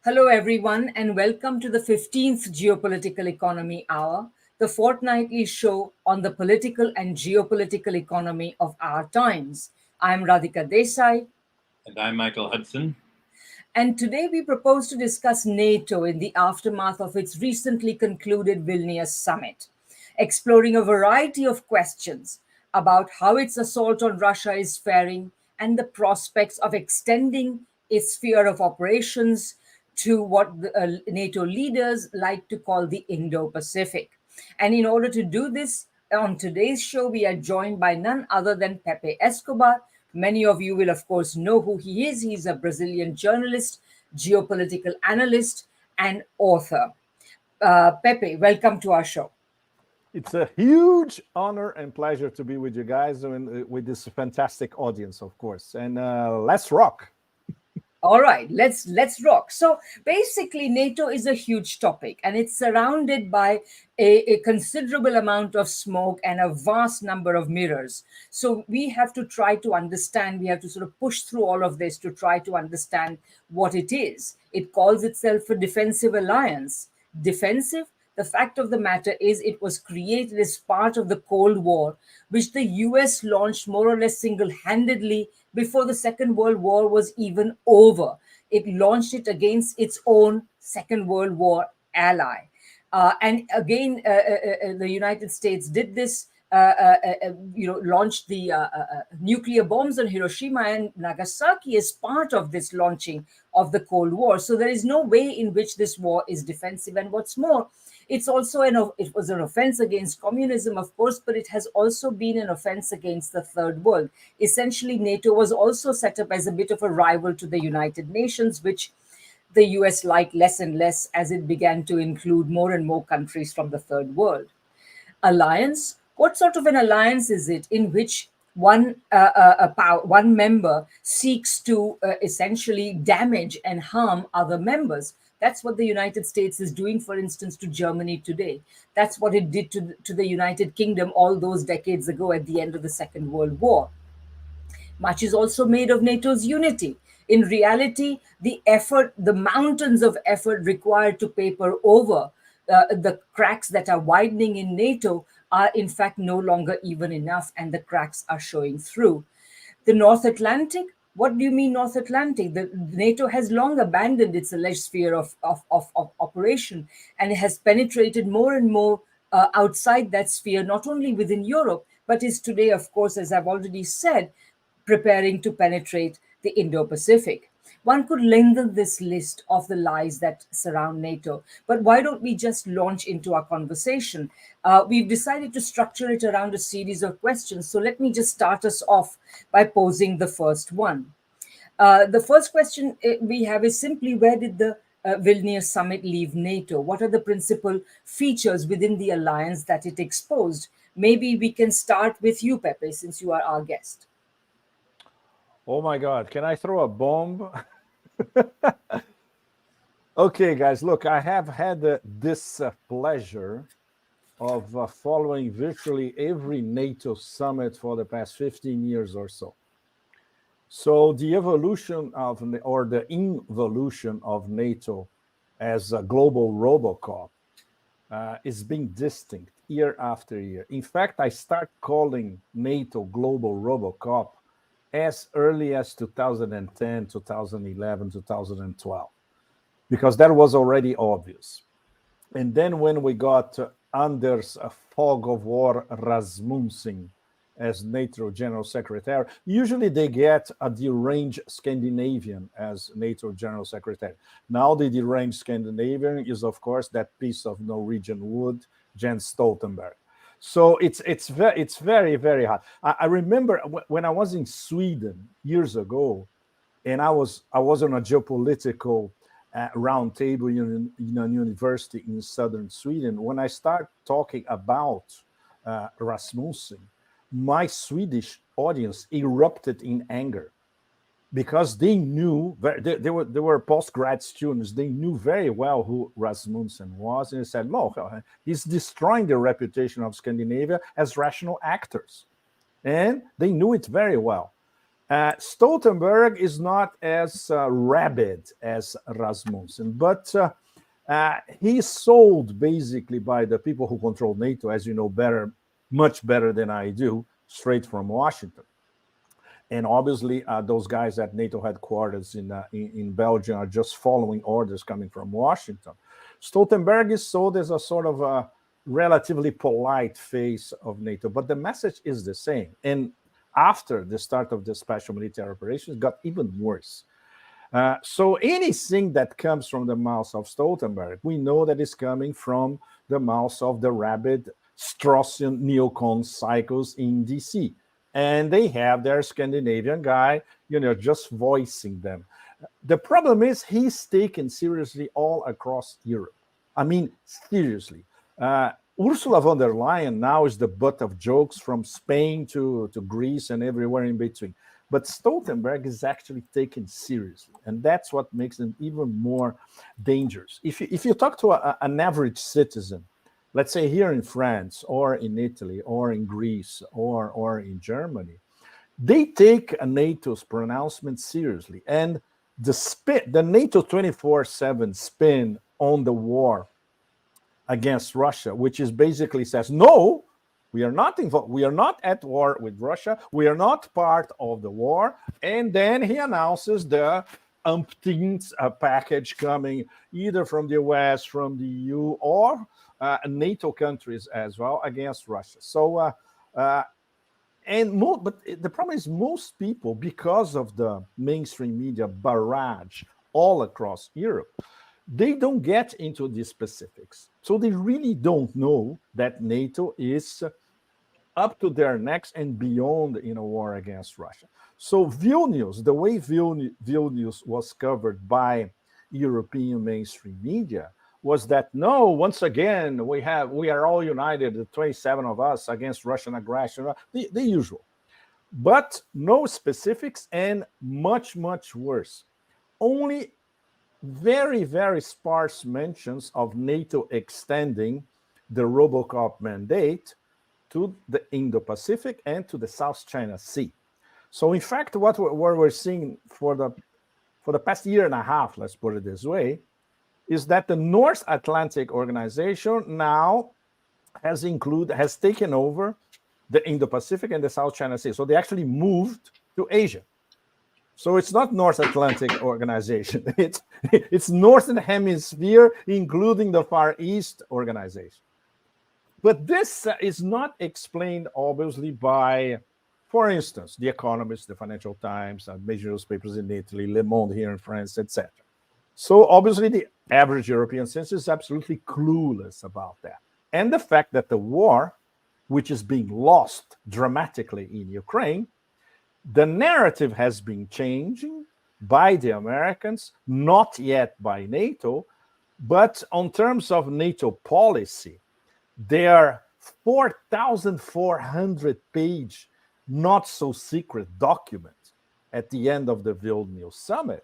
Hello, everyone, and welcome to the 15th Geopolitical Economy Hour, the fortnightly show on the political and geopolitical economy of our times. I'm Radhika Desai, And I'm Michael Hudson. and today we propose to discuss NATO in the aftermath of its recently concluded Vilnius summit, exploring a variety of questions about how its assault on Russia is faring and the prospects of extending its sphere of operations to what the, NATO leaders like to call the Indo Pacific. And in order to do this, on today's show, we are joined by none other than Pepe Escobar. Many of you will, of course, know who he is. He's a Brazilian journalist, geopolitical analyst, and author. Pepe, welcome to our show. It's a huge honor and pleasure to be with you guys and with this fantastic audience, of course. And let's rock. All right, let's rock. So basically, NATO is a huge topic, and it's surrounded by a considerable amount of smoke and a vast number of mirrors. So we have to try to understand. We have to sort of push through all of this to try to understand what it is. It calls itself a defensive alliance. Defensive. The fact of the matter is, it was created as part of the Cold War, which the US launched more or less single handedly before the Second World War was even over. It launched it against its own Second World War ally. And again, the United States did this. Launched the nuclear bombs on Hiroshima and Nagasaki as part of this launching of the Cold War. So there is no way in which this war is defensive. And what's more, it was an offense against communism, of course, but it has also been an offense against the Third World. Essentially, NATO was also set up as a bit of a rival to the United Nations, which the US liked less and less as it began to include more and more countries from the Third World. Alliance? What sort of an alliance is it in which one member seeks to essentially damage and harm other members? That's what the United States is doing, for instance, to Germany today. That's what it did to the United Kingdom all those decades ago at the end of the Second World War. Much is also made of NATO's unity. In reality, the mountains of effort required to paper over the cracks that are widening in NATO are in fact no longer even enough, and the cracks are showing through. The North Atlantic, what do you mean North Atlantic? The NATO has long abandoned its alleged sphere of operation, and it has penetrated more and more outside that sphere, not only within Europe, but is today, of course, as I've already said, preparing to penetrate the Indo-Pacific. One could lengthen this list of the lies that surround NATO, but why don't we just launch into our conversation? We've decided to structure it around a series of questions, so let me just start us off by posing the first one. The first question we have is simply, where did the Vilnius summit leave NATO? What are the principal features within the alliance that it exposed? Maybe we can start with you, Pepe, since you are our guest. Oh my God, can I throw a bomb? Okay, guys, look, I have had this pleasure of following virtually every NATO summit for the past 15 years or so. So the evolution of, or the involution of NATO as a global Robocop is being distinct year after year. In fact, I start calling NATO global Robocop as early as 2010, 2011, 2012, because that was already obvious. And then when we got Anders Fog of War Rasmussen as NATO General Secretary, usually they get a deranged Scandinavian as NATO General Secretary. Now the deranged Scandinavian is, of course, that piece of Norwegian wood, Jens Stoltenberg. So it's very, very hard. I remember when I was in Sweden years ago, and I was on a geopolitical roundtable in a university in southern Sweden. When I started talking about Rasmussen, my Swedish audience erupted in anger because they knew, they were post-grad students, they knew very well who Rasmussen was, and they said, look, he's destroying the reputation of Scandinavia as rational actors. And they knew it very well. Stoltenberg is not as rabid as Rasmussen, but he's sold basically by the people who control NATO, as you know better, much better than I do, straight from Washington. And obviously, those guys at NATO headquarters in Belgium are just following orders coming from Washington. Stoltenberg is sold as a sort of a relatively polite face of NATO, but the message is the same. And after the start of the special military operations, it got even worse. So anything that comes from the mouth of Stoltenberg, we know that is coming from the mouth of the rabid Straussian neocon cycles in DC. And they have their Scandinavian guy, just voicing them. The problem is he's taken seriously all across Europe. I mean, seriously. Ursula von der Leyen now is the butt of jokes from Spain to Greece and everywhere in between. But Stoltenberg is actually taken seriously, and that's what makes him even more dangerous. If you talk to an average citizen, let's say here in France or in Italy or in Greece or in Germany, they take a NATO's pronouncement seriously. And the NATO 24/7 spin on the war against Russia, which is basically says, no, we are not involved. We are not at war with Russia. We are not part of the war. And then he announces the umpteenth package coming either from the US, from the EU, or NATO countries as well against Russia. So, but the problem is most people, because of the mainstream media barrage all across Europe, they don't get into the specifics. So they really don't know that NATO is up to their necks and beyond in a war against Russia. So Vilnius, the way Vilnius was covered by European mainstream media, was that no, once again, we are all united, the 27 of us, against Russian aggression, the usual. But no specifics, and much, much worse. Only very, very sparse mentions of NATO extending the Robocop mandate to the Indo-Pacific and to the South China Sea. So in fact, what we're seeing for the past year and a half, let's put it this way, is that the North Atlantic Organization now has taken over the Indo-Pacific and the South China Sea. So they actually moved to Asia. So it's not North Atlantic Organization. It's Northern Hemisphere, including the Far East Organization. But this is not explained, obviously, by, for instance, The Economist, the Financial Times, major newspapers in Italy, Le Monde here in France, etc. So obviously, the average European citizen is absolutely clueless about that. And the fact that the war, which is being lost dramatically in Ukraine, the narrative has been changing by the Americans, not yet by NATO, but on terms of NATO policy, their 4,400-page not-so-secret document at the end of the Vilnius summit,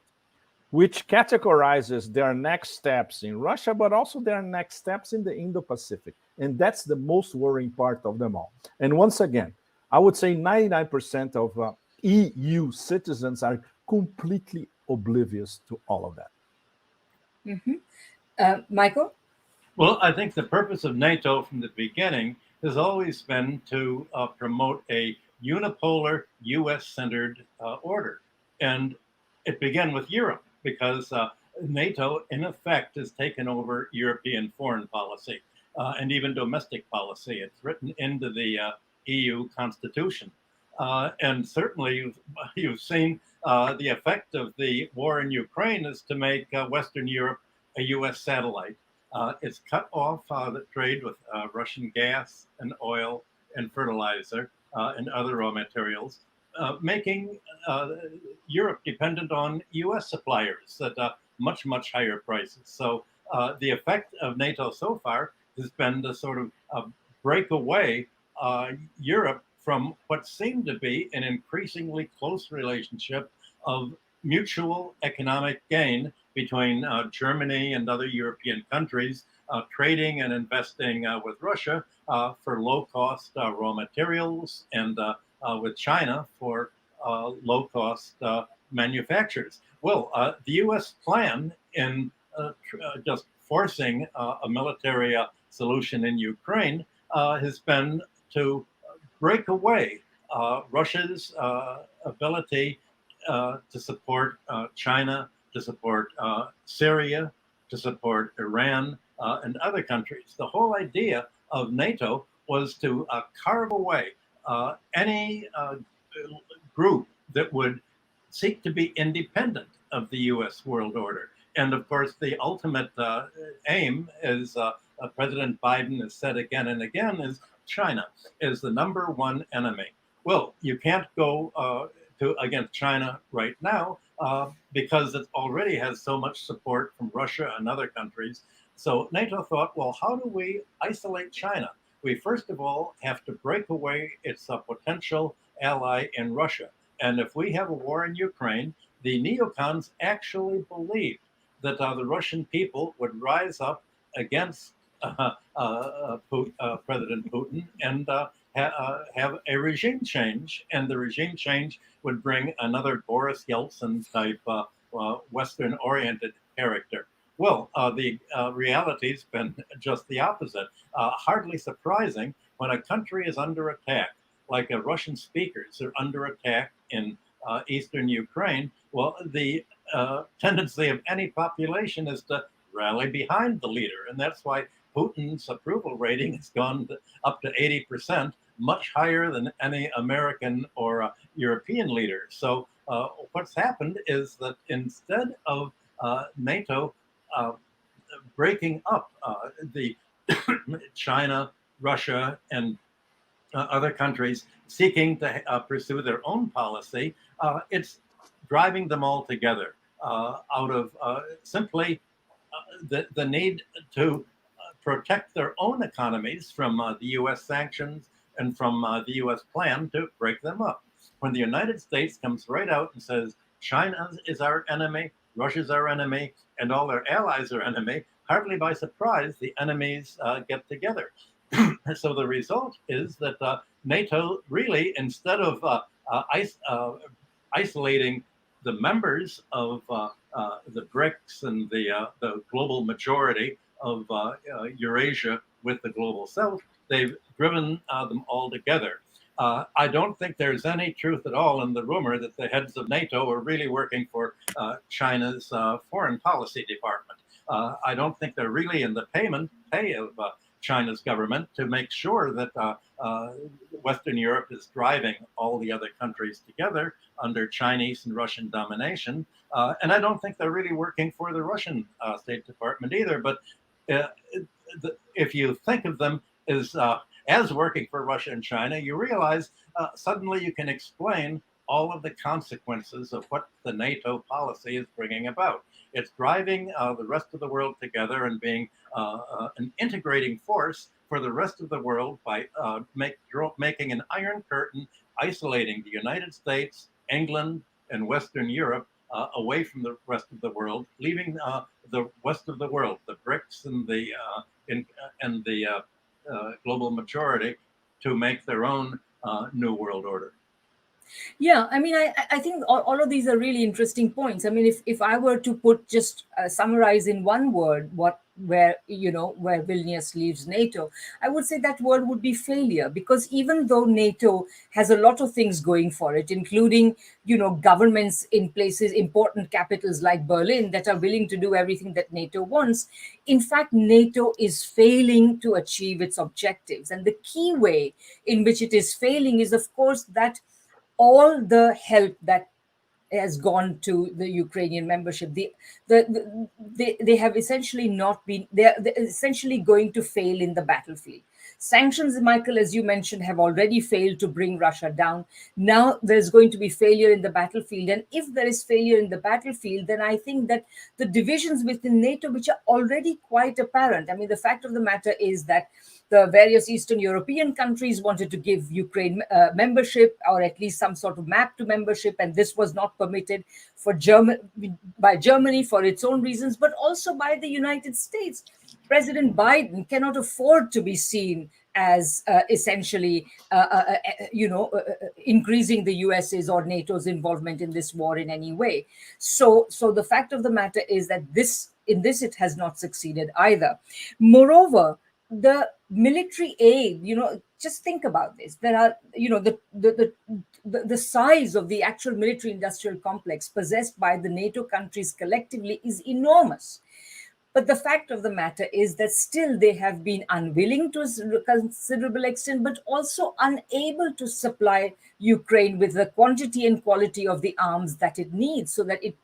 which categorizes their next steps in Russia, but also their next steps in the Indo-Pacific. And that's the most worrying part of them all. And once again, I would say 99% of EU citizens are completely oblivious to all of that. Mm-hmm. Michael? Well, I think the purpose of NATO from the beginning has always been to promote a unipolar US-centered order. And it began with Europe because NATO, in effect, has taken over European foreign policy and even domestic policy. It's written into the EU constitution. And certainly you've seen the effect of the war in Ukraine is to make Western Europe a US satellite. It's cut off the trade with Russian gas and oil and fertilizer and other raw materials, making Europe dependent on US suppliers at much, much higher prices. So the effect of NATO so far has been to sort of break away Europe from what seemed to be an increasingly close relationship of mutual economic gain between Germany and other European countries, trading and investing with Russia for low-cost raw materials, and with China for low-cost manufacturers. Well, the U.S. plan in just forcing a military solution in Ukraine has been to break away Russia's ability to support China, to support Syria, to support Iran and other countries. The whole idea of NATO was to carve away any group that would seek to be independent of the U.S. world order. And of course, the ultimate aim, as President Biden has said again and again, is China is the number one enemy. Well, you can't go against China right now because it already has so much support from Russia and other countries. So NATO thought, well, how do we isolate China? We first of all have to break away its potential ally in Russia. And if we have a war in Ukraine, the neocons actually believed that the Russian people would rise up against President Putin and have a regime change. And the regime change would bring another Boris Yeltsin type Western-oriented character. Well, the reality's been just the opposite. Hardly surprising when a country is under attack, like Russian speakers are under attack in eastern Ukraine. Well, the tendency of any population is to rally behind the leader. And that's why Putin's approval rating has gone up to 80%, much higher than any American or European leader. So what's happened is that instead of NATO breaking up the China, Russia, and other countries seeking to pursue their own policy, it's driving them all together out of simply the need to protect their own economies from the U.S. sanctions and from the U.S. plan to break them up. When the United States comes right out and says China is our enemy, Russia's our enemy, and all their allies are enemy, hardly by surprise, the enemies get together. So the result is that NATO really, instead of isolating the members of the BRICS and the global majority of Eurasia with the global South, they've driven them all together. I don't think there's any truth at all in the rumor that the heads of NATO are really working for China's foreign policy department. I don't think they're really in the pay of China's government to make sure that Western Europe is driving all the other countries together under Chinese and Russian domination. And I don't think they're really working for the Russian State Department either. But if you think of them as working for Russia and China, you realize suddenly you can explain all of the consequences of what the NATO policy is bringing about. It's driving the rest of the world together and being an integrating force for the rest of the world by making an iron curtain, isolating the United States, England, and Western Europe away from the rest of the world, leaving the rest of the world, the BRICS and the global majority, to make their own new world order. Yeah, I mean, I think all of these are really interesting points. I mean, if I were to put just summarize in one word where Vilnius leaves NATO, I would say that word would be failure. Because even though NATO has a lot of things going for it, including governments in places, important capitals like Berlin, that are willing to do everything that NATO wants, in fact, NATO is failing to achieve its objectives. And the key way in which it is failing is, of course, that all the help that has gone to the Ukrainian membership, they have essentially not been, they're essentially going to fail in the battlefield. Sanctions, Michael, as you mentioned, have already failed to bring Russia down. Now there's going to be failure in the battlefield. And if there is failure in the battlefield, then I think that the divisions within NATO, which are already quite apparent, I mean, the fact of the matter is that the various Eastern European countries wanted to give Ukraine membership, or at least some sort of map to membership, and this was not permitted by Germany for its own reasons, but also by the United States. President Biden cannot afford to be seen as essentially, increasing the US's or NATO's involvement in this war in any way. So the fact of the matter is that in this it has not succeeded either. Moreover, the military aid, just think about this. There are, the size of the actual military industrial complex possessed by the NATO countries collectively is enormous. But the fact of the matter is that still they have been unwilling to a considerable extent, but also unable to supply Ukraine with the quantity and quality of the arms that it needs, so that it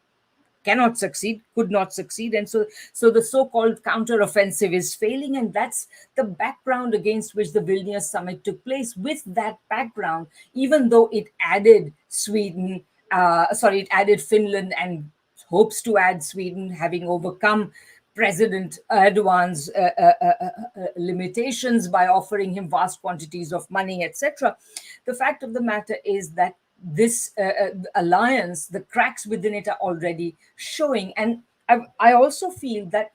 cannot succeed, could not succeed. And so the so-called counter-offensive is failing. And that's the background against which the Vilnius summit took place. With that background, even though it added it added Finland and hopes to add Sweden, having overcome President Erdogan's limitations by offering him vast quantities of money, etc. The fact of the matter is that this alliance, the cracks within it are already showing. And I also feel that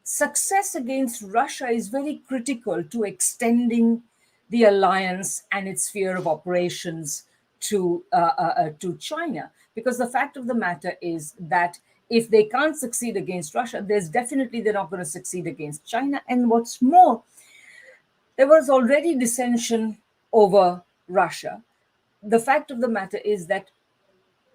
success against Russia is very critical to extending the alliance and its sphere of operations to China. Because the fact of the matter is that if they can't succeed against Russia, they're not going to succeed against China. And what's more, there was already dissension over Russia. The fact of the matter is that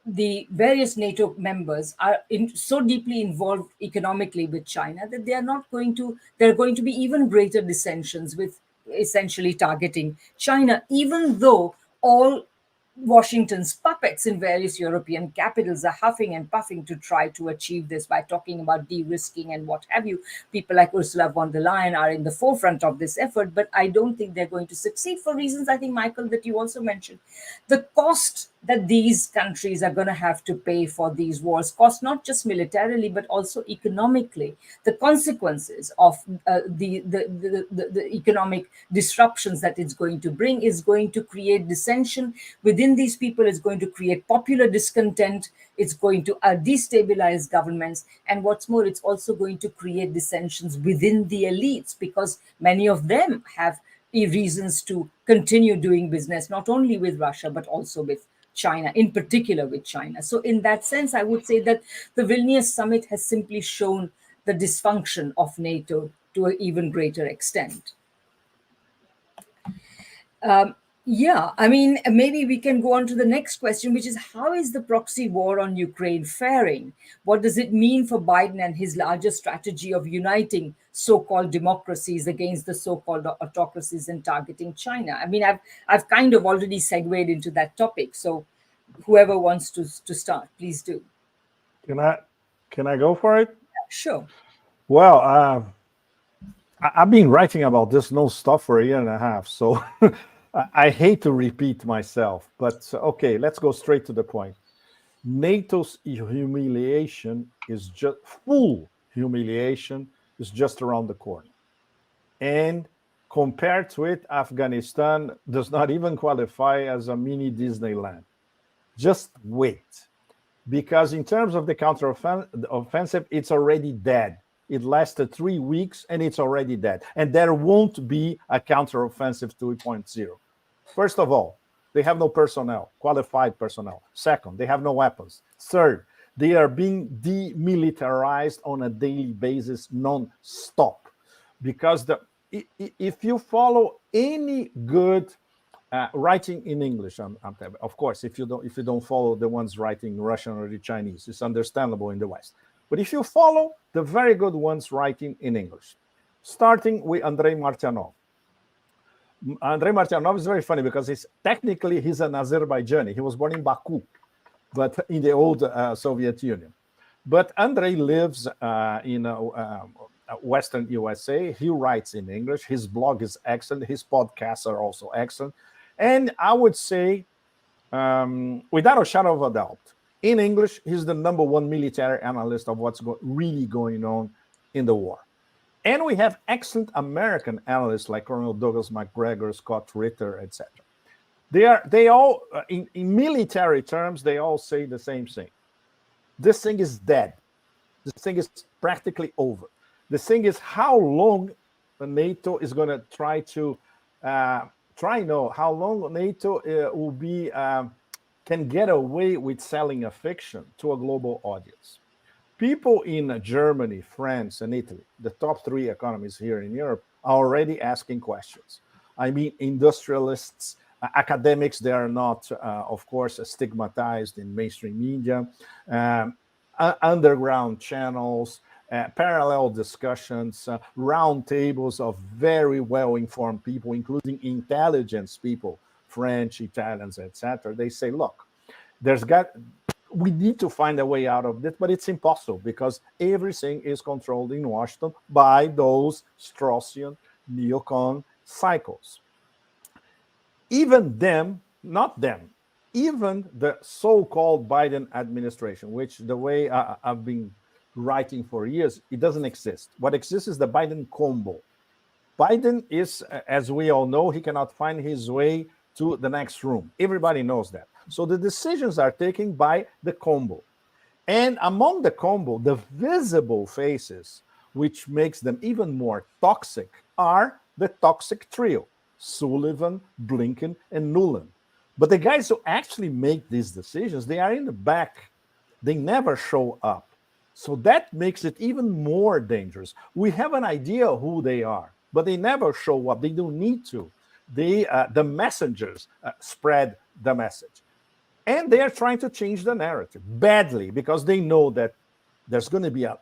the various NATO members are so deeply involved economically with China that there are going to be even greater dissensions with essentially targeting China, even though all Washington's puppets in various European capitals are huffing and puffing to try to achieve this by talking about de-risking and what have you. People like Ursula von der Leyen are in the forefront of this effort, but I don't think they're going to succeed for reasons, I think, Michael, that you also mentioned. The cost that these countries are going to have to pay for these wars, cost not just militarily, but also economically. The consequences of the economic disruptions that it's going to bring is going to create dissension within these people. It's going to create popular discontent. It's going to destabilize governments. And what's more, it's also going to create dissensions within the elites, because many of them have reasons to continue doing business, not only with Russia, but also with China, in particular with China. So in that sense, I would say that the Vilnius summit has simply shown the dysfunction of NATO to an even greater extent. Yeah, I mean, maybe we can go on to the next question, which is, how is the proxy war on Ukraine faring? What does it mean for Biden and his larger strategy of uniting so-called democracies against the so-called autocracies and targeting China? I mean, I've kind of already segued into that topic. So whoever wants to start, please do. Can I go for it? Sure. Well, I've been writing about this non-stop for a year and a half, so I hate to repeat myself, but okay, let's go straight to the point. NATO's humiliation is just full humiliation is just around the corner. And compared to it, Afghanistan does not even qualify as a mini Disneyland. Just wait. Because in terms of the counteroffensive, it's already dead. It lasted 3 weeks and it's already dead. And there won't be a counteroffensive 2.0. First of all, they have no personnel, qualified personnel. Second, they have no weapons. Third, they are being demilitarized on a daily basis, non-stop. Because if you follow any good writing in English, of course, if you don't follow the ones writing Russian or the Chinese, it's understandable in the West. But if you follow the very good ones writing in English, starting with Andrei Martyanov. Andrei Martyanov is very funny because he's an Azerbaijani. He was born in Baku, but in the old Soviet Union. But Andrei lives in Western USA. He writes in English. His blog is excellent. His podcasts are also excellent. And I would say, without a shadow of a doubt, in English, he's the number one military analyst of what's really going on in the war. And we have excellent American analysts like Colonel Douglas MacGregor, Scott Ritter, etc. They all, in military terms, they all say the same thing. This thing is dead. This thing is practically over. The thing is how long NATO is going to try to try know how long NATO will be can get away with selling a fiction to a global audience. People in Germany, France, and Italy, the top three economies here in Europe, are already asking questions. I mean, industrialists, academics, they are not, of course, stigmatized in mainstream media, um, underground channels, parallel discussions, round tables of very well informed people, including intelligence people, French, Italians, etc. They say, look, there's got we need to find a way out of this, but it's impossible because everything is controlled in Washington by those Straussian neocon cycles. Even them, not them, even the so-called Biden administration, which the way I've been writing for years, it doesn't exist. What exists is the Biden combo. Biden is, as we all know, he cannot find his way to the next room. Everybody knows that. So the decisions are taken by the combo. And among the combo, the visible faces, which makes them even more toxic, are the toxic trio, Sullivan, Blinken, and Nuland. But the guys who actually make these decisions, they are in the back. They never show up. So that makes it even more dangerous. We have an idea who they are, but they never show up. They don't need to. The messengers spread the message. And they are trying to change the narrative badly because they know that there's going to be a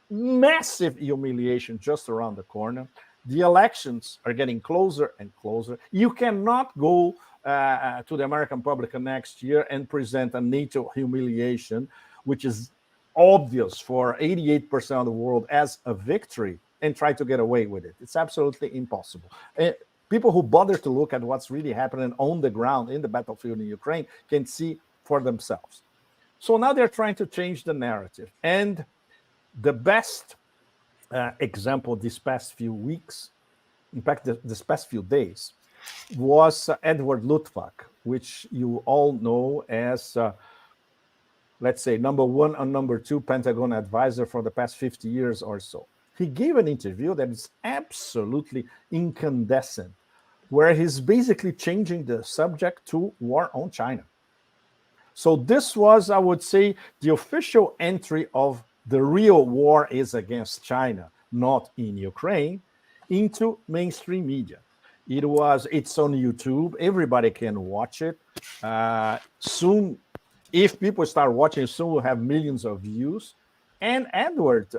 massive humiliation just around the corner. The elections are getting closer and closer. You cannot go to the American public next year and present a NATO humiliation, which is obvious for 88% of the world as a victory, and try to get away with it. It's absolutely impossible. People who bother to look at what's really happening on the ground in the battlefield in Ukraine can see for themselves. So now they're trying to change the narrative. And the best example these past few weeks, in fact, this past few days, was Edward Luttwak, which you all know as, let's say, number one and number two Pentagon advisor for the past 50 years or so. He gave an interview that is absolutely incandescent, where he's basically changing the subject to war on China. So this was, I would say, the official entry of the real war is against China, not in Ukraine, into mainstream media. It's on YouTube. Everybody can watch it. Soon, if people start watching, soon we'll have millions of views. And Edward,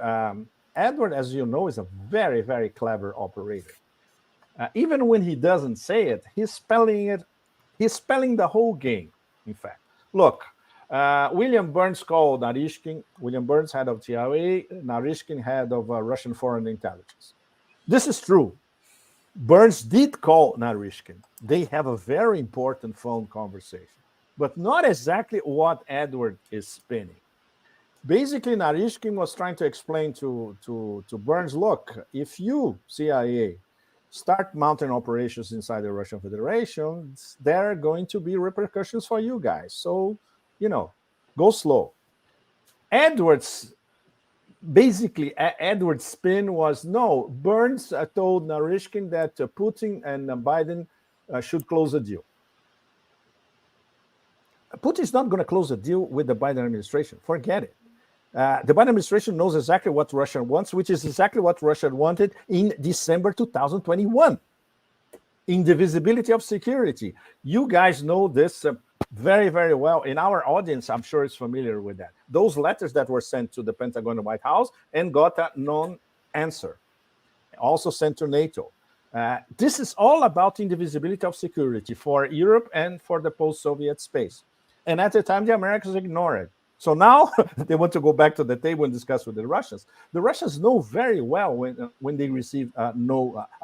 as you know, is a very, very clever operator. Even when he doesn't say it, he's spelling the whole game, in fact. Look, William Burns called Narishkin, William Burns, head of TRA, Narishkin, head of Russian foreign intelligence. This is true. Burns did call Narishkin. They have a very important phone conversation, but not exactly what Edward is spinning. Basically, Narishkin was trying to explain to Burns, look, if you, CIA, start mounting operations inside the Russian Federation, there are going to be repercussions for you guys. So, go slow. Edward's spin was, no, Burns told Narishkin that Putin and Biden should close a deal. Putin's not going to close a deal with the Biden administration. Forget it. The Biden administration knows exactly what Russia wants, which is exactly what Russia wanted in December 2021. Indivisibility of security. You guys know this very, very well. In our audience, I'm sure is familiar with that. Those letters that were sent to the Pentagon and White House and got a non-answer. Also sent to NATO. This is all about indivisibility of security for Europe and for the post-Soviet space. And at the time, the Americans ignored it. So now they want to go back to the table and discuss with the Russians. The Russians know very well when they receive a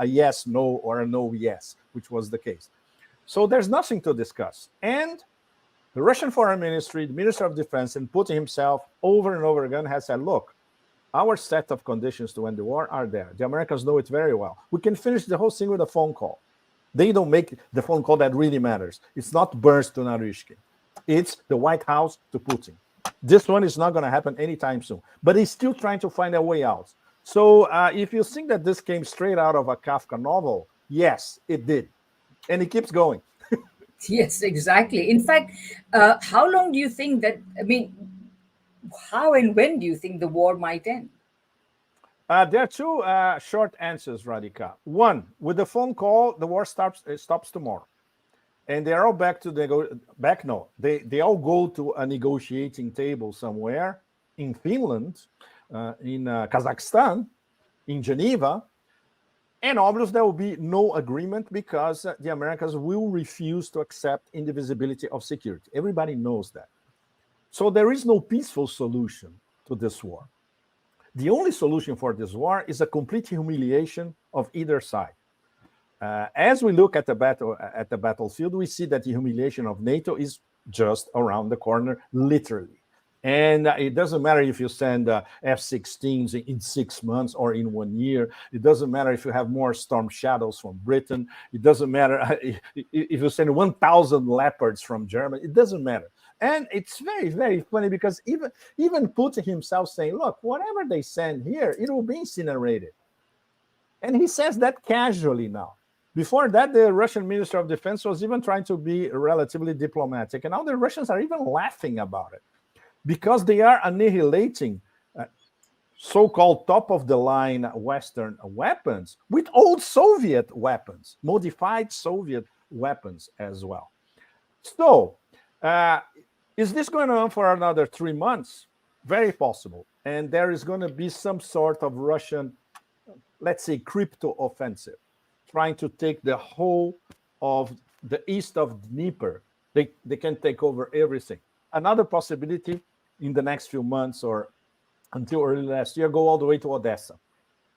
yes, no, or a no, yes, which was the case. So there's nothing to discuss. And the Russian Foreign Ministry, the Minister of Defense, and Putin himself over and over again has said, look, our set of conditions to end the war are there. The Americans know it very well. We can finish the whole thing with a phone call. They don't make the phone call that really matters. It's not Burns to Narishkin. It's the White House to Putin. This one is not going to happen anytime soon. But he's still trying to find a way out. So if you think that this came straight out of a Kafka novel, yes, it did. And it keeps going. Yes, exactly. In fact, how long do you think that, I mean, how and when do you think the war might end? There are two short answers, Radhika. One, with the phone call, the war stops tomorrow. And they're all back to back. No, they all go to a negotiating table somewhere in Finland, in Kazakhstan, in Geneva, and obviously there will be no agreement because the Americans will refuse to accept indivisibility of security. Everybody knows that. So there is no peaceful solution to this war. The only solution for this war is a complete humiliation of either side. As we look at the battlefield, we see that the humiliation of NATO is just around the corner, literally. And it doesn't matter if you send F-16s in 6 months or in 1 year. It doesn't matter if you have more Storm Shadows from Britain. It doesn't matter if you send 1,000 Leopards from Germany. It doesn't matter. And it's very, very funny because even Putin himself saying, look, whatever they send here, it will be incinerated. And he says that casually now. Before that, the Russian Minister of Defense was even trying to be relatively diplomatic. And now the Russians are even laughing about it because they are annihilating so-called top-of-the-line Western weapons with old Soviet weapons, modified Soviet weapons as well. So, is this going on for another 3 months? Very possible. And there is going to be some sort of Russian, let's say, crypto offensive, trying to take the whole of the east of Dnieper. They can take over everything. Another possibility in the next few months or until early last year, go all the way to Odessa,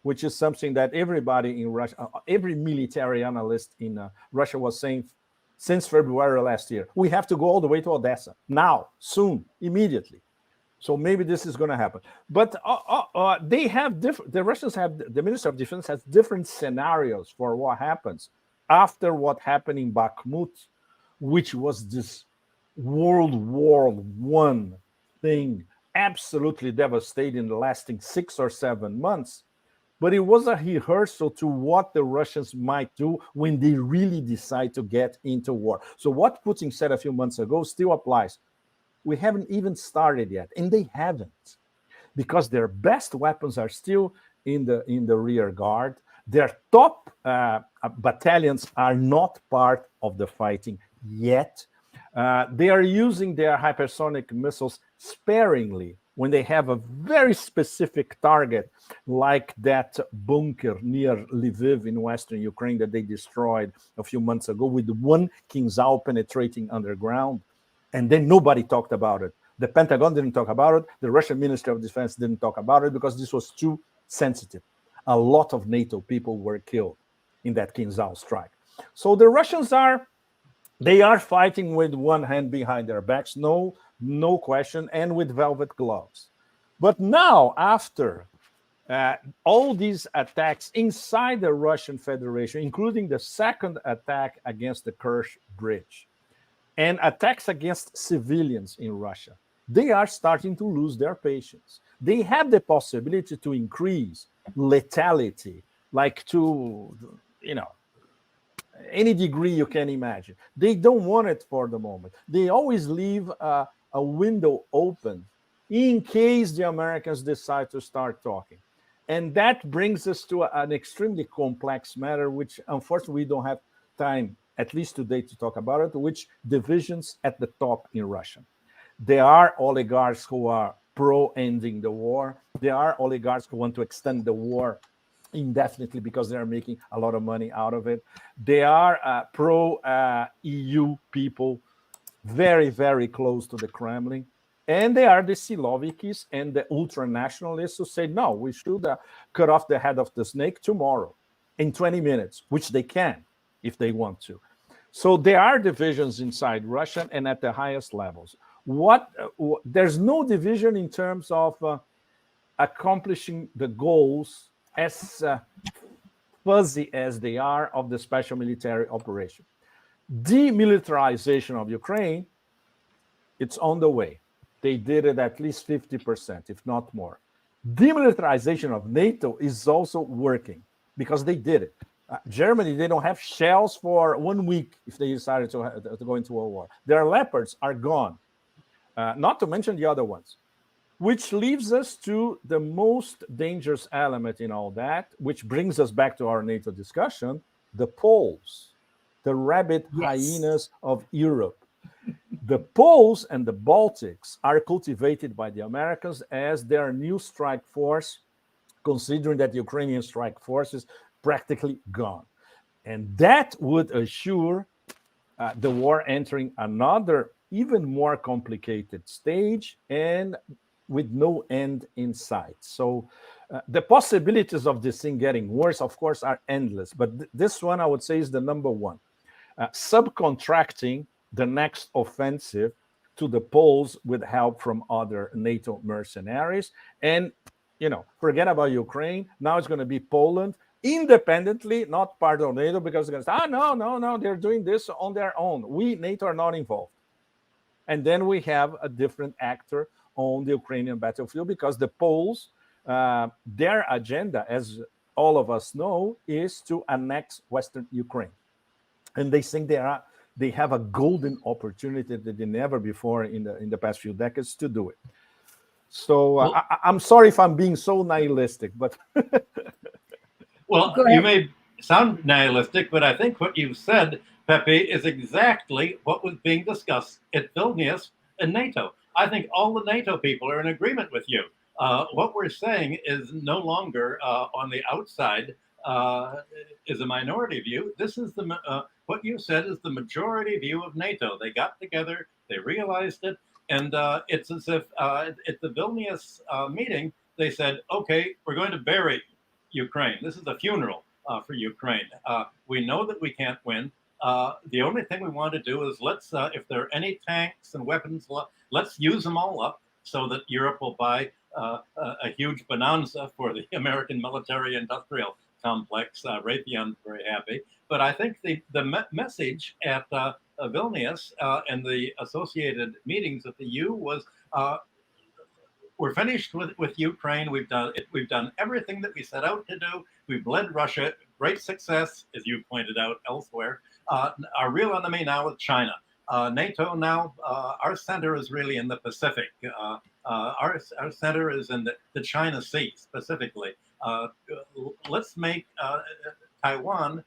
which is something that everybody in Russia, every military analyst in Russia was saying since February last year. We have to go all the way to Odessa now, soon, immediately. So maybe this is going to happen. But they have the Russians have, the Minister of Defense has different scenarios for what happens after what happened in Bakhmut, which was this World War I thing, absolutely devastating, lasting 6 or 7 months. But it was a rehearsal to what the Russians might do when they really decide to get into war. So what Putin said a few months ago still applies. We haven't even started yet, and they haven't, because their best weapons are still in the rear guard. Their top battalions are not part of the fighting yet. They are using their hypersonic missiles sparingly when they have a very specific target, like that bunker near Lviv in western Ukraine that they destroyed a few months ago with one Kinzhal penetrating underground. And then nobody talked about it. The Pentagon didn't talk about it. The Russian Ministry of Defense didn't talk about it because this was too sensitive. A lot of NATO people were killed in that Kinzhal strike. So the Russians are fighting with one hand behind their backs, no question, and with velvet gloves. But now, after all these attacks inside the Russian Federation, including the second attack against the Kerch Bridge, and attacks against civilians in Russia, they are starting to lose their patience. They have the possibility to increase lethality, like to, any degree you can imagine. They don't want it for the moment. They always leave a window open in case the Americans decide to start talking. And that brings us to an extremely complex matter, which unfortunately we don't have time, at least today, to talk about it, which divisions at the top in Russia. There are oligarchs who are pro-ending the war. There are oligarchs who want to extend the war indefinitely because they are making a lot of money out of it. There are pro-EU people very, very close to the Kremlin. And they are the Silovikis and the ultra-nationalists who say, no, we should cut off the head of the snake tomorrow in 20 minutes, which they can if they want to. So there are divisions inside Russia and at the highest levels. There's no division in terms of accomplishing the goals as fuzzy as they are of the special military operation. Demilitarization of Ukraine, it's on the way. They did it at least 50%, if not more. Demilitarization of NATO is also working because they did it. Germany, they don't have shells for 1 week if they decided to go into a war. Their leopards are gone, not to mention the other ones. Which leaves us to the most dangerous element in all that, which brings us back to our NATO discussion, the Poles, the rabid Yes. hyenas of Europe. The Poles and the Baltics are cultivated by the Americans as their new strike force, considering that the Ukrainian strike force is practically gone. And that would assure the war entering another, even more complicated stage and with no end in sight. So the possibilities of this thing getting worse, of course, are endless. But this one, I would say, is the number one. Subcontracting the next offensive to the Poles with help from other NATO mercenaries. And, forget about Ukraine. Now it's going to be Poland independently, not part of NATO, because they're going to say, no, they're doing this on their own. We, NATO, are not involved. And then we have a different actor on the Ukrainian battlefield because the Poles, their agenda, as all of us know, is to annex Western Ukraine. And they think they have a golden opportunity that they never before in the past few decades to do it. So I'm sorry if I'm being so nihilistic, but well, Go you ahead. may sound nihilistic, but I think what you've said, Pepe, is exactly what was being discussed at Vilnius and NATO. I think all the NATO people are in agreement with you. What we're saying is no longer on the outside is a minority view. This is what you said is the majority view of NATO. They got together, they realized it, and it's as if at the Vilnius meeting they said, "Okay, we're going to bury Ukraine. This is a funeral for Ukraine. We know that we can't win. The only thing we want to do is if there are any tanks and weapons, let's use them all up so that Europe will buy a huge bonanza for the American military-industrial complex. Raytheon's very happy. But I think the message at Vilnius and the associated meetings at the U was we're finished with Ukraine. We've done everything that we set out to do. We've led Russia, great success, as you pointed out elsewhere. Our real enemy now is China. NATO now, our center is really in the Pacific. Our center is in the China Sea specifically. Let's make Taiwan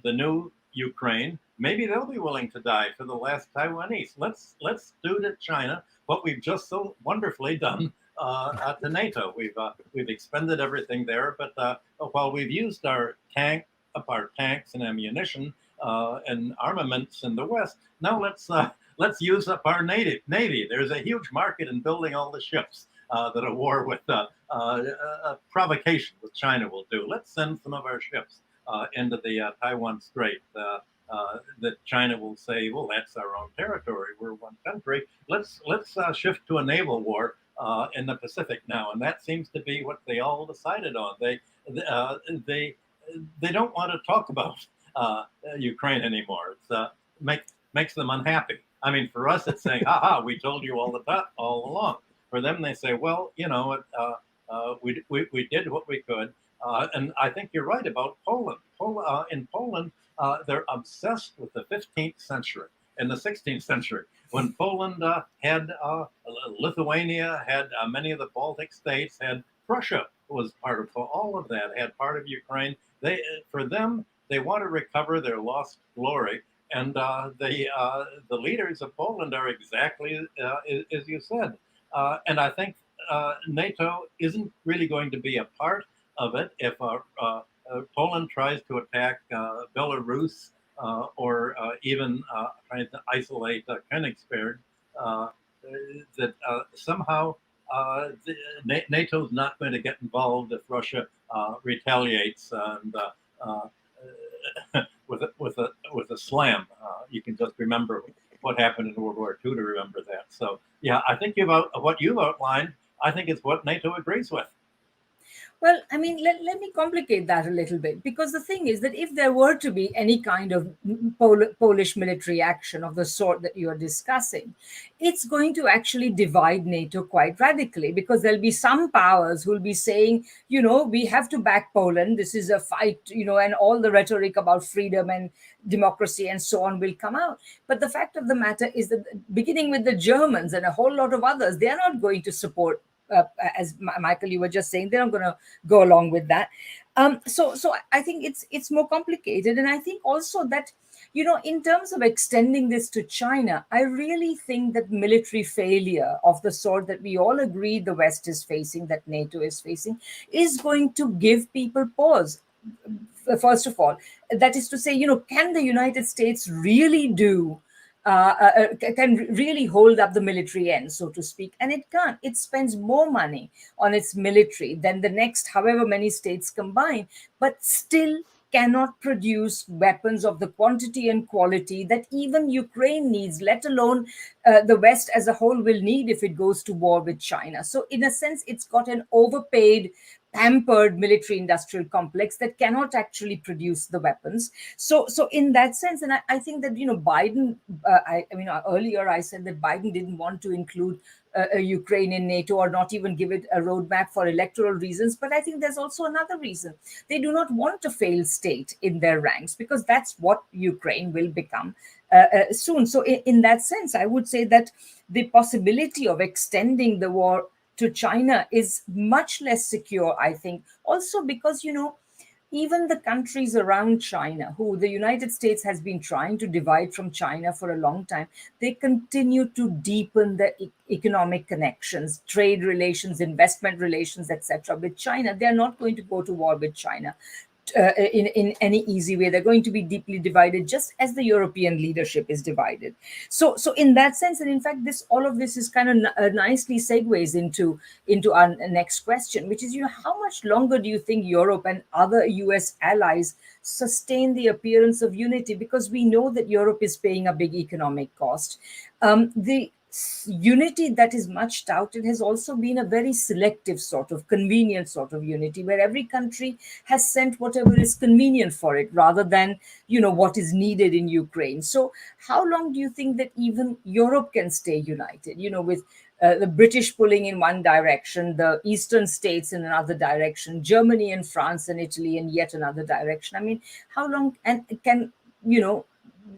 the new Ukraine. Maybe they'll be willing to die for the last Taiwanese. Let's do to China what we've just so wonderfully done to NATO. We've expended everything there, but while we've used our tanks and ammunition and armaments in the West, now let's use up our navy. There's a huge market in building all the ships that a war with a provocation with China will do. Let's send some of our ships into the Taiwan Strait. That China will say, well, that's our own territory. We're one country. Let's shift to a naval war in the Pacific now, and that seems to be what they all decided on. They don't want to talk about Ukraine anymore. It makes them unhappy. I mean, for us, it's saying, "Ha, we told you all along." For them, they say, "Well, we did what we could." And I think you're right about Poland. In Poland, they're obsessed with the 15th century and the 16th century. When Poland had Lithuania, had many of the Baltic states, had Prussia was part of all of that, had part of Ukraine. For them, they want to recover their lost glory. And the leaders of Poland are exactly as you said. And I think NATO isn't really going to be a part of it if Poland tries to attack Belarus or even trying to isolate Königsberg, that somehow NATO's not going to get involved if Russia retaliates and with a slam. You can just remember what happened in World War II to remember that. So yeah, I think what you've outlined, I think it's what NATO agrees with. Well, I mean, let me complicate that a little bit, because the thing is that if there were to be any kind of Polish military action of the sort that you are discussing, it's going to actually divide NATO quite radically, because there'll be some powers who will be saying, we have to back Poland. This is a fight, and all the rhetoric about freedom and democracy and so on will come out. But the fact of the matter is that, beginning with the Germans and a whole lot of others, they are not going to support, as Michael, you were just saying, they're not going to go along with that. So I think it's more complicated, and I think also that, in terms of extending this to China, I really think that military failure of the sort that we all agree the West is facing, that NATO is facing, is going to give people pause. First of all, that is to say, can the United States really do can really hold up the military end, so to speak? And it can't. It spends more money on its military than the next however many states combined, but still cannot produce weapons of the quantity and quality that even Ukraine needs, let alone the West as a whole will need if it goes to war with China. So, in a sense, it's got an overpaid, pampered military industrial complex that cannot actually produce the weapons. So in that sense, and I think that, Biden, I mean, earlier I said that Biden didn't want to include Ukraine in NATO, or not even give it a roadmap for electoral reasons. But I think there's also another reason. They do not want a failed state in their ranks, because that's what Ukraine will become soon. So in that sense, I would say that the possibility of extending the war to China is much less secure, I think. Also because, even the countries around China, who the United States has been trying to divide from China for a long time, they continue to deepen the economic connections, trade relations, investment relations, etc. with China. They are not going to go to war with China in any easy way. They're going to be deeply divided, just as the European leadership is divided. So in that sense, and in fact, all of this is kind of nicely segues into our next question, which is, how much longer do you think Europe and other US allies sustain the appearance of unity? Because we know that Europe is paying a big economic cost. The unity that is much touted has also been a very selective sort of convenient sort of unity, where every country has sent whatever is convenient for it, rather than what is needed in Ukraine. So how long do you think that even Europe can stay united, with the British pulling in one direction, the eastern states in another direction, Germany and France and Italy in yet another direction? I mean, how long and can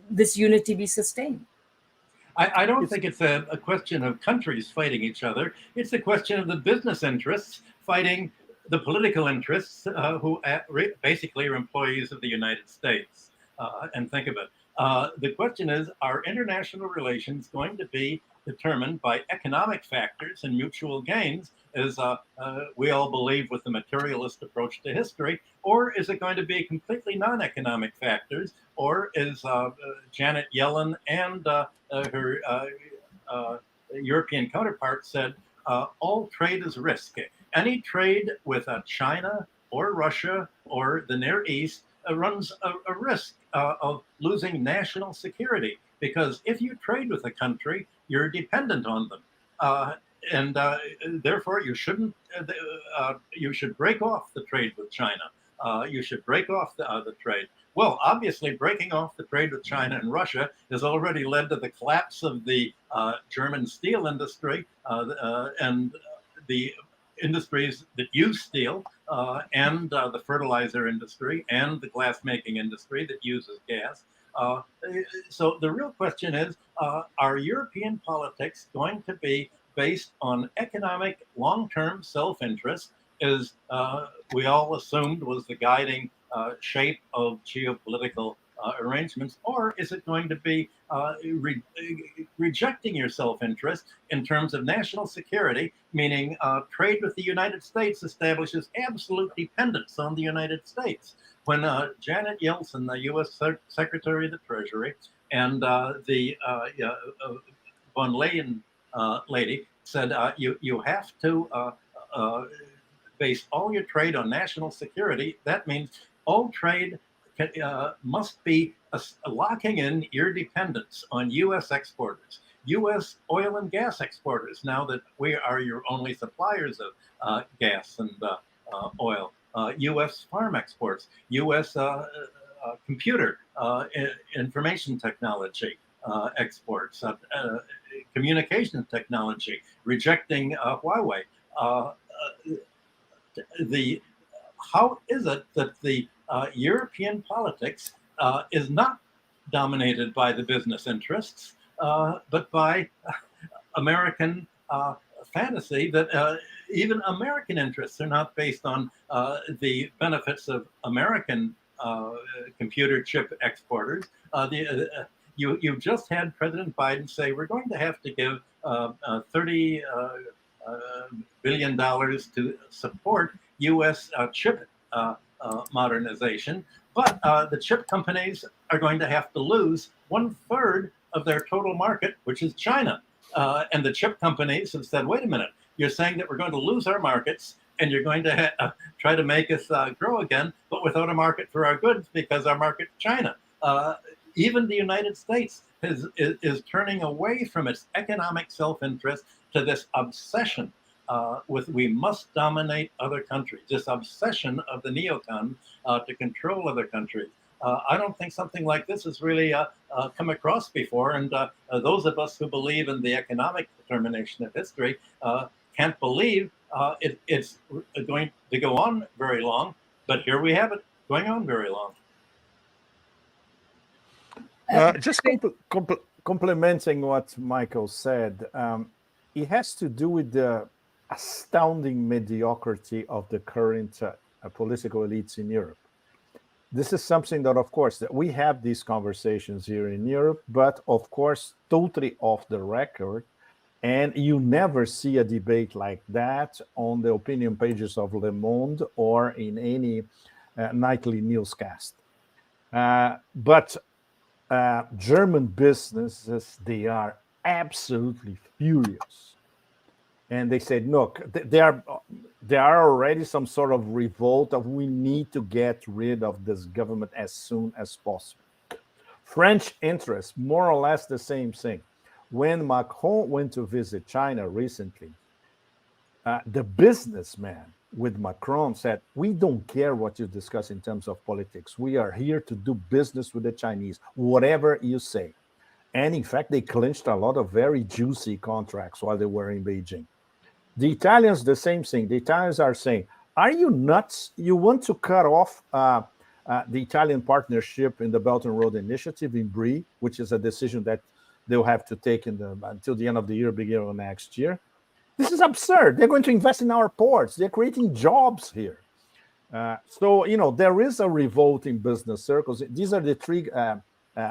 this unity be sustained? I don't think it's a question of countries fighting each other. It's a question of the business interests fighting the political interests, who basically are employees of the United States. And think of it. The question is, are international relations going to be determined by economic factors and mutual gains, as we all believe with the materialist approach to history, or is it going to be completely non-economic factors, or is Janet Yellen and her European counterpart said, all trade is risk. Any trade with China or Russia or the Near East runs a risk of losing national security, because if you trade with a country, you're dependent on them. And therefore, you shouldn't. You should break off the trade with China. You should break off the trade. Well, obviously, breaking off the trade with China and Russia has already led to the collapse of the German steel industry and the industries that use steel, and the fertilizer industry and the glass-making industry that uses gas. So the real question is, are European politics going to be based on economic long-term self-interest, as we all assumed was the guiding shape of geopolitical arrangements, or is it going to be rejecting your self-interest in terms of national security, meaning trade with the United States establishes absolute dependence on the United States? When Janet Yellen, the U.S. Secretary of the Treasury, and the von Leyen lady said, you have to base all your trade on national security, that means all trade must be locking in your dependence on U.S. exporters, U.S. oil and gas exporters, now that we are your only suppliers of gas and oil, U.S. farm exports, U.S. Computer information technology exports, communications technology, rejecting Huawei. The How is it that the European politics is not dominated by the business interests, but by American fantasy that even American interests are not based on the benefits of American computer chip exporters. You just had President Biden say we're going to have to give $30 billion to support U.S. Chip modernization, but the chip companies are going to have to lose 1/3 of their total market, which is China. And the chip companies have said, wait a minute, you're saying that we're going to lose our markets and you're going to try to make us grow again, but without a market for our goods because our market is China. Even the United States is turning away from its economic self-interest to this obsession with we must dominate other countries, this obsession of the neocon to control other countries. I don't think something like this has really come across before. And those of us who believe in the economic determination of history can't believe it's going to go on very long. But here we have it going on very long. Just complementing what Michael said, it has to do with the astounding mediocrity of the current political elites in Europe. This is something that, of course, that we have these conversations here in Europe, but of course, totally off the record. And you never see a debate like that on the opinion pages of Le Monde or in any nightly newscast. But German businesses, they are absolutely furious. And they said, look, there are already some sort of revolt of we need to get rid of this government as soon as possible. French interests, more or less the same thing. When Macron went to visit China recently, the businessman with Macron said, we don't care what you discuss in terms of politics. We are here to do business with the Chinese, whatever you say. And in fact, they clinched a lot of very juicy contracts while they were in Beijing. The Italians, the same thing. The Italians are saying, are you nuts? You want to cut off the Italian partnership in the Belt and Road Initiative in Brie, which is a decision that they'll have to take until the end of the year, beginning of next year. This is absurd. They're going to invest in our ports. They're creating jobs here. So, there is a revolt in business circles. These are the three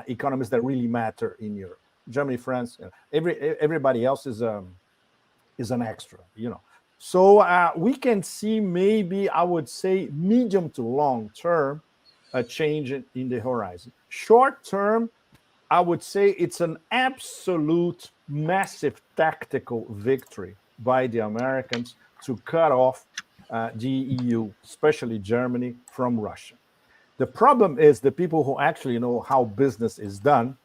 economies that really matter in Europe. Germany, France, everybody else is an extra, So we can see maybe, I would say, medium to long term, a change in the horizon. Short term, I would say it's an absolute massive tactical victory by the Americans to cut off the EU, especially Germany, from Russia. The problem is the people who actually know how business is done,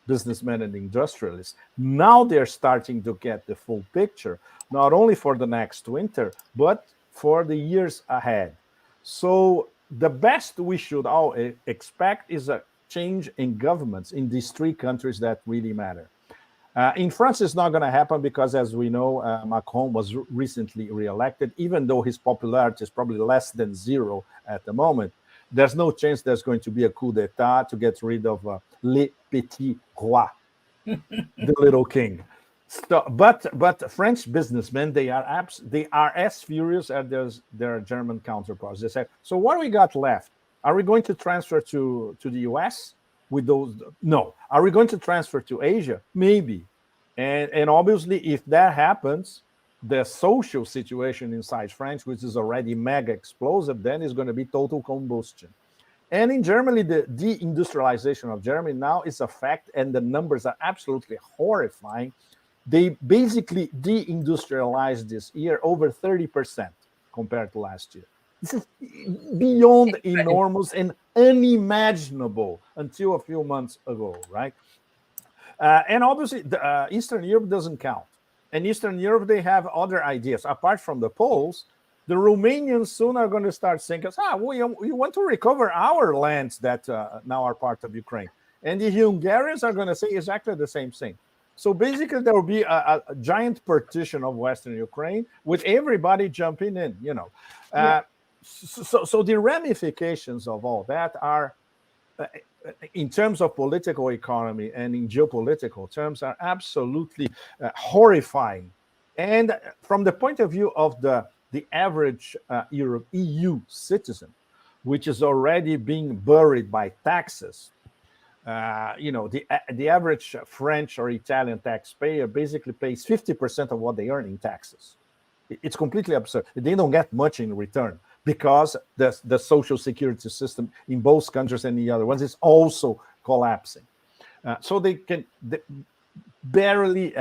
businessmen and industrialists, now they're starting to get the full picture, not only for the next winter, but for the years ahead. So the best we should all expect is a change in governments in these three countries that really matter. In France, it's not going to happen because, as we know, Macron was recently reelected, even though his popularity is probably less than zero at the moment. There's no chance there's going to be a coup d'etat to get rid of le petit roi, the little king. So, but French businessmen, they are as furious as their German counterparts. They say, so what do we got left? Are we going to transfer to the US with those? No. Are we going to transfer to Asia? Maybe. And obviously, if that happens, the social situation inside France, which is already mega explosive, then is going to be total combustion. And in Germany, the deindustrialization of Germany now is a fact, and the numbers are absolutely horrifying. They basically deindustrialized this year over 30% compared to last year. This is beyond enormous and unimaginable until a few months ago, right? And obviously, Eastern Europe doesn't count. In Eastern Europe, they have other ideas. Apart from the Poles, The Romanians soon are going to start saying, we want to recover our lands that now are part of Ukraine. And the Hungarians are going to say exactly the same thing. So basically, there will be a giant partition of Western Ukraine with everybody jumping in, So the ramifications of all that are, in terms of political economy and in geopolitical terms, are absolutely horrifying. And from the point of view of the average EU citizen, which is already being buried by taxes, the average French or Italian taxpayer basically pays 50% of what they earn in taxes. It's completely absurd. They don't get much in return because the social security system in both countries and the other ones is also collapsing. So they barely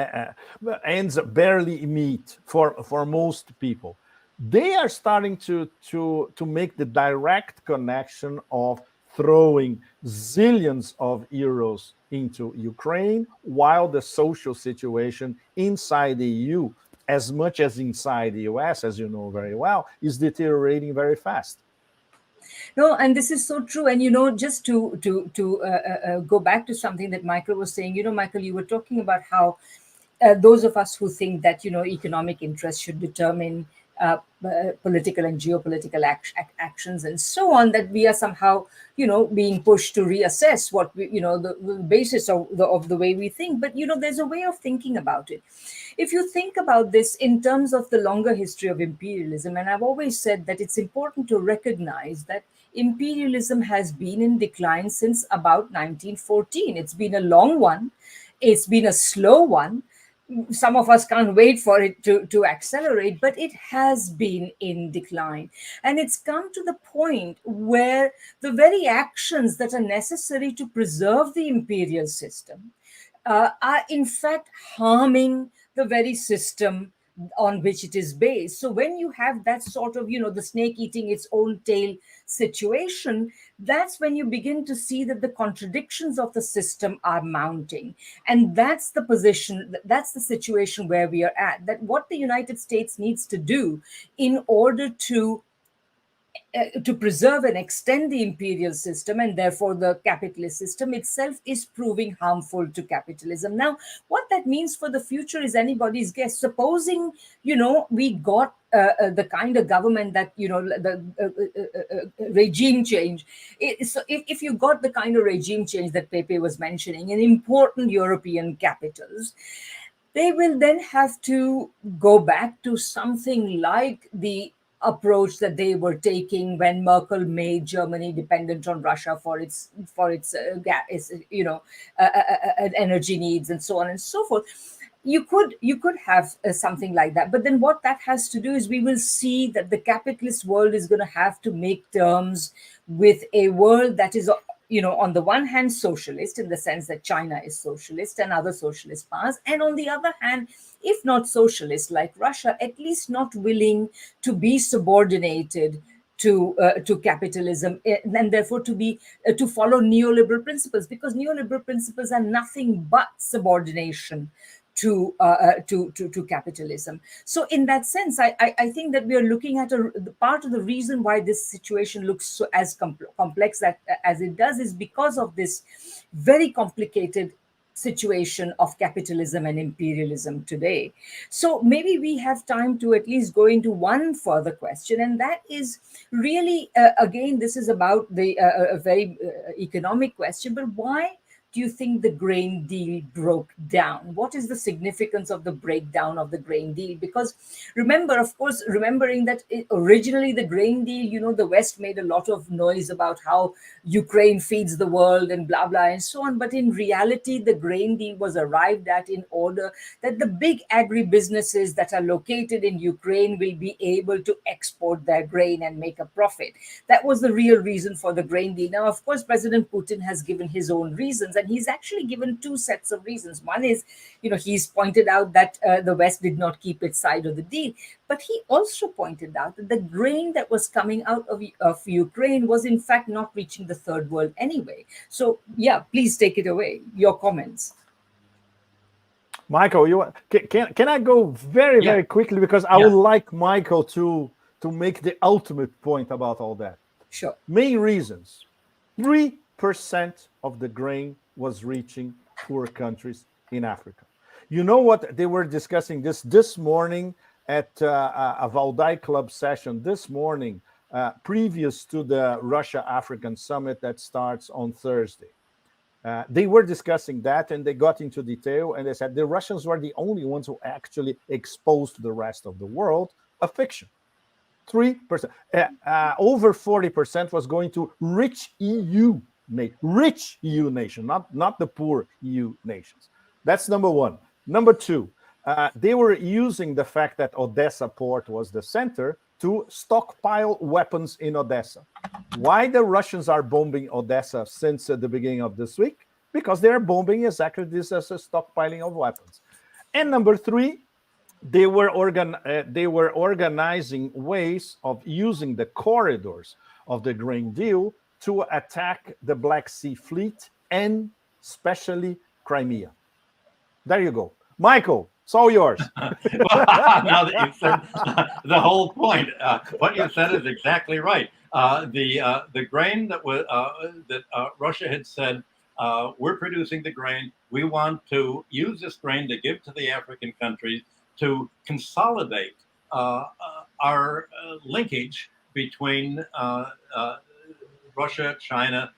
barely meet for most people. They are starting to make the direct connection of throwing zillions of euros into Ukraine, while the social situation inside the EU, as much as inside the US, as you know very well, is deteriorating very fast. No, and this is so true. And just to go back to something that Michael was saying, Michael, you were talking about how those of us who think that economic interests should determine political and geopolitical actions and so on, that we are somehow being pushed to reassess what we, the basis of the way we think. But there's a way of thinking about it. If you think about this in terms of the longer history of imperialism, and I've always said that it's important to recognize that imperialism has been in decline since about 1914. It's been a long one. It's been a slow one. Some of us can't wait for it to accelerate, but it has been in decline. And it's come to the point where the very actions that are necessary to preserve the imperial system are in fact harming the very system on which it is based. So when you have that sort of, the snake eating its own tail situation, that's when you begin to see that the contradictions of the system are mounting. And that's the position, that's the situation where we are at, that what the United States needs to do in order to preserve and extend the imperial system and therefore the capitalist system itself is proving harmful to capitalism. Now, what that means for the future is anybody's guess. Supposing, we got the kind of government that, the regime change. So if you got the kind of regime change that Pepe was mentioning in important European capitals, they will then have to go back to something like the approach that they were taking when Merkel made Germany dependent on Russia for its energy needs and so on and so forth. You could have something like that, but then what that has to do is we will see that the capitalist world is going to have to make terms with a world that is on the one hand socialist, in the sense that China is socialist and other socialist powers, and on the other hand, if not socialist like Russia, at least not willing to be subordinated to capitalism, and therefore to follow neoliberal principles, because neoliberal principles are nothing but subordination to capitalism. So in that sense, I think that we are looking at part of the reason why this situation looks so as complex as it does is because of this very complicated situation of capitalism and imperialism today. So maybe we have time to at least go into one further question, and that is really, again, this is about the a very economic question, but why do you think the grain deal broke down? What is the significance of the breakdown of the grain deal? Because remember, of course, remembering that originally the grain deal, the West made a lot of noise about how Ukraine feeds the world and blah, blah, and so on. But in reality, the grain deal was arrived at in order that the big agribusinesses that are located in Ukraine will be able to export their grain and make a profit. That was the real reason for the grain deal. Now, of course, President Putin has given his own reasons, and he's actually given two sets of reasons. One is, he's pointed out that the West did not keep its side of the deal. But he also pointed out that the grain that was coming out of Ukraine was in fact not reaching the third world anyway. So, yeah, please take it away. Your comments. Michael, can I go very quickly, because I would like Michael to to make the ultimate point about all that. Sure. Main reasons: 3% of the grain was reaching poor countries in Africa. You know what? They were discussing this morning at a Valdai Club session this morning, previous to the Russia-African summit that starts on Thursday. They were discussing that, and they got into detail, and they said the Russians were the only ones who actually exposed the rest of the world a fiction. 3%, over 40% was going to rich EU nation, not the poor EU nations. That's number one. Number two, they were using the fact that Odessa port was the center to stockpile weapons in Odessa. Why the Russians are bombing Odessa since the beginning of this week? Because they are bombing exactly this as a stockpiling of weapons. And number three, they were organizing ways of using the corridors of the grain deal to attack the Black Sea fleet and especially Crimea. There you go. Michael, it's all yours. Well, now that you've said the whole point, what you said is exactly right. The grain that Russia had said, we're producing the grain. We want to use this grain to give to the African countries to consolidate our linkage between Russia, China,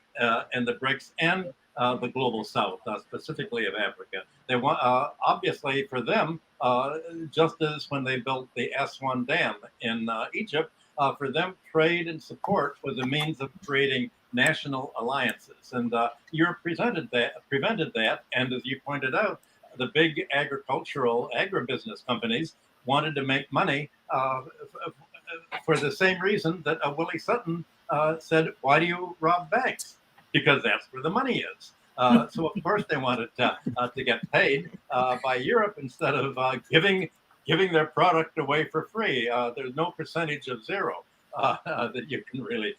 and the BRICS, and the global South, specifically of Africa. They want, obviously, for them, just as when they built the S1 dam in Egypt, for them, trade and support was a means of creating national alliances, and Europe prevented that. And as you pointed out, the big agribusiness companies wanted to make money for the same reason that Willie Sutton said, "Why do you rob banks?" Because that's where the money is. So of course they wanted to get paid by Europe instead of giving their product away for free. There's no percentage of zero that you can really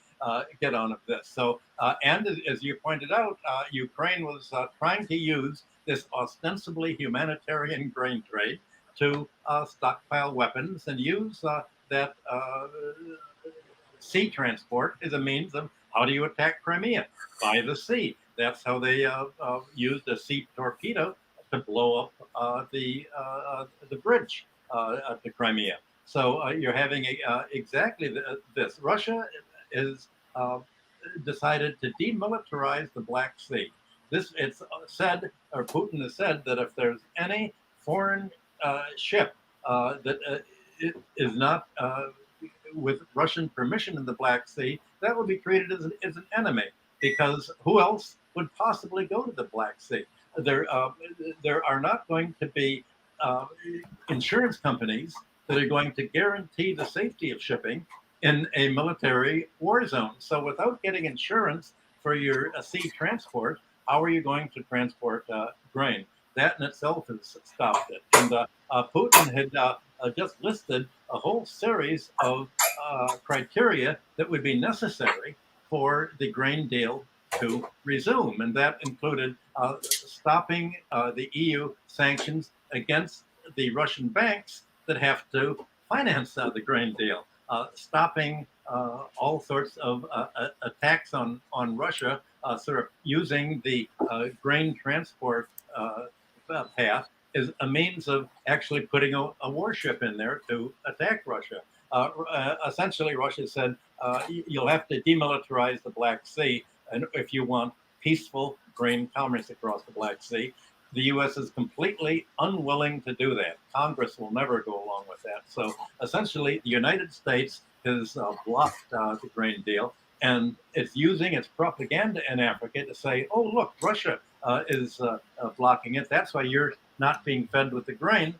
get on of this. So and as you pointed out, Ukraine was trying to use this ostensibly humanitarian grain trade to stockpile weapons and use that sea transport as a means of how do you attack Crimea? By the sea. That's how they used a sea torpedo to blow up the bridge to Crimea. So you're having exactly this. Russia is decided to demilitarize the Black Sea. It's said, or Putin has said, that if there's any foreign ship that is not with Russian permission in the Black Sea, that will be treated as an enemy, because who else would possibly go to the Black Sea? There are not going to be insurance companies that are going to guarantee the safety of shipping in a military war zone. So without getting insurance for your sea transport, how are you going to transport grain? That in itself has stopped it. And Putin had just listed a whole series of criteria that would be necessary for the grain deal to resume. And that included stopping the EU sanctions against the Russian banks that have to finance the grain deal, stopping all sorts of attacks on Russia, sort of using the grain transport path is a means of actually putting a warship in there to attack Russia. Essentially, Russia said you'll have to demilitarize the Black Sea, and if you want peaceful grain commerce across the Black Sea. The U.S. is completely unwilling to do that. Congress will never go along with that. So essentially, the United States has blocked the grain deal, and it's using its propaganda in Africa to say, oh, look, Russia is blocking it. That's why you're not being fed with the grain.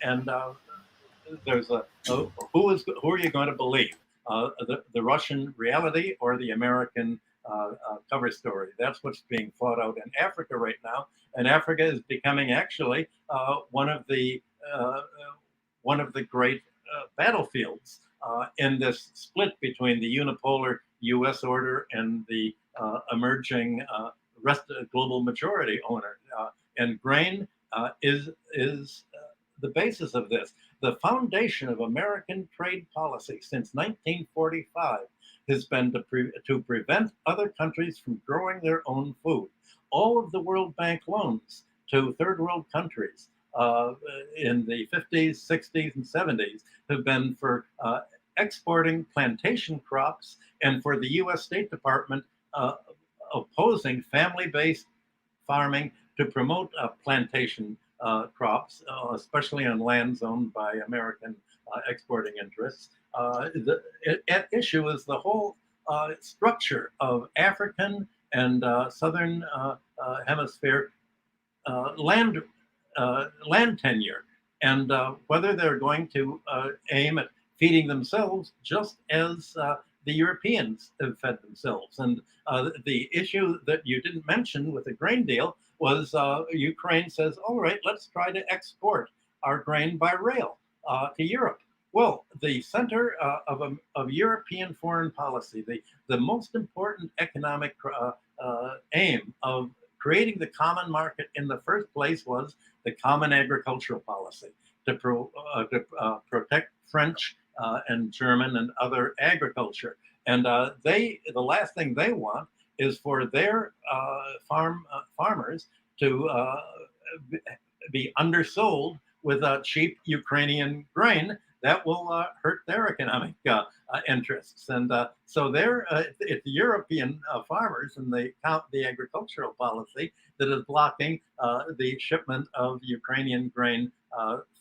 And there's who are you going to believe? The Russian reality or the American cover story? That's what's being fought out in Africa right now. And Africa is becoming actually one of the great battlefields in this split between the unipolar U.S. order and the emerging rest of global majority owner. And grain is the basis of this. the foundation of American trade policy since 1945 has been to prevent other countries from growing their own food. All of the World Bank loans to third world countries in the 50s, 60s, and 70s have been for exporting plantation crops, and for the US State Department opposing family-based farming to promote plantation crops, especially on lands owned by American exporting interests. At issue is the whole structure of African and Southern Hemisphere land tenure, and whether they're going to aim at feeding themselves just as the Europeans have fed themselves. And the issue that you didn't mention with the grain deal was Ukraine says, all right, let's try to export our grain by rail to Europe. Well, the center of European foreign policy, the most important economic aim of creating the common market in the first place was the common agricultural policy to protect French and German and other agriculture. And the last thing they want is for their farmers to be undersold with cheap Ukrainian grain that will hurt their economic interests. And so it's the European farmers and the agricultural policy that is blocking the shipment of Ukrainian grain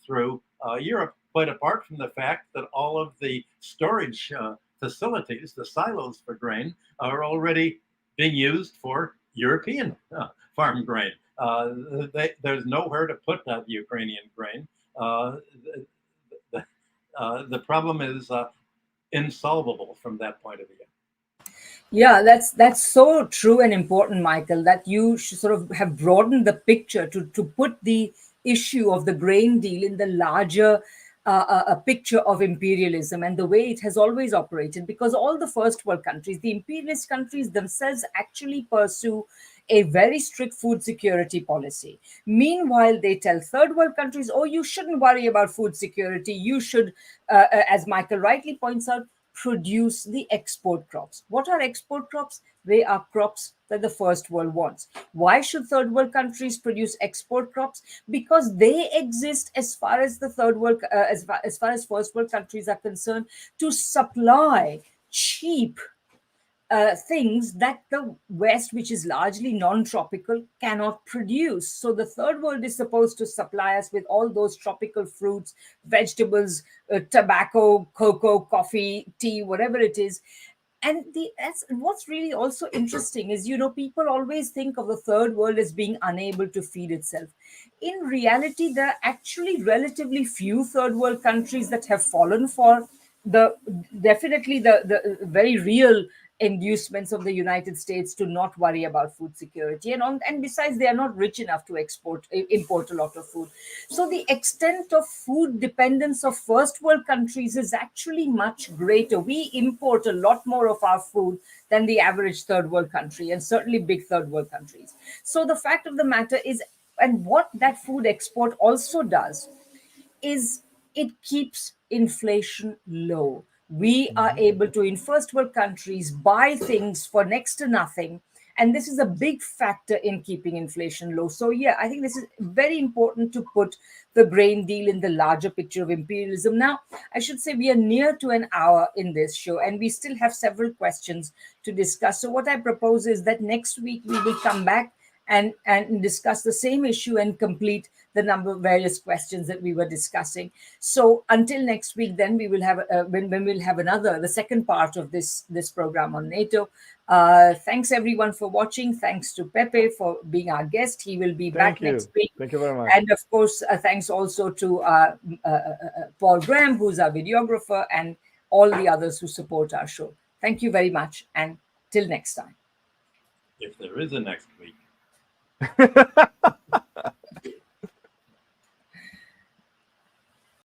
through Europe. Quite apart from the fact that all of the storage facilities, the silos for grain, are already being used for European farm grain. There's nowhere to put that Ukrainian grain. The problem is insolvable from that point of view. Yeah, that's so true and important, Michael, that you should sort of have broadened the picture to put the issue of the grain deal in the larger a picture of imperialism and the way it has always operated, because all the first world countries, the imperialist countries themselves, actually pursue a very strict food security policy. Meanwhile, they tell third world countries, oh, you shouldn't worry about food security. You should, as Michael rightly points out, produce the export crops. What are export crops? They are crops that the first world wants. Why should third world countries produce export crops? Because they exist, as far as the third world, as far as first world countries are concerned, to supply cheap things that the West, which is largely non-tropical, cannot produce. So the third world is supposed to supply us with all those tropical fruits, vegetables, tobacco, cocoa, coffee, tea, whatever it is. And that's what's really also interesting is, people always think of the third world as being unable to feed itself. In reality, there are actually relatively few third world countries that have fallen for the very real inducements of the United States to not worry about food security, and besides, they are not rich enough to import a lot of food. So the extent of food dependence of first world countries is actually much greater. We import a lot more of our food than the average third world country, and certainly big third world countries. So the fact of the matter is, and what that food export also does is it keeps inflation low. We are able to, in first world countries, buy things for next to nothing. And this is a big factor in keeping inflation low. So, yeah, I think this is very important to put the grain deal in the larger picture of imperialism. Now, I should say we are near to an hour in this show, and we still have several questions to discuss. So what I propose is that next week we will come back and discuss the same issue and complete the number of various questions that we were discussing. So until next week, then we will have when we'll have the second part of this program on NATO. Thanks everyone for watching. Thanks to Pepe for being our guest. He will be back next week. Thank you very much. And of course, thanks also to Paul Graham, who's our videographer, and all the others who support our show. Thank you very much, and till next time. If there is a next week.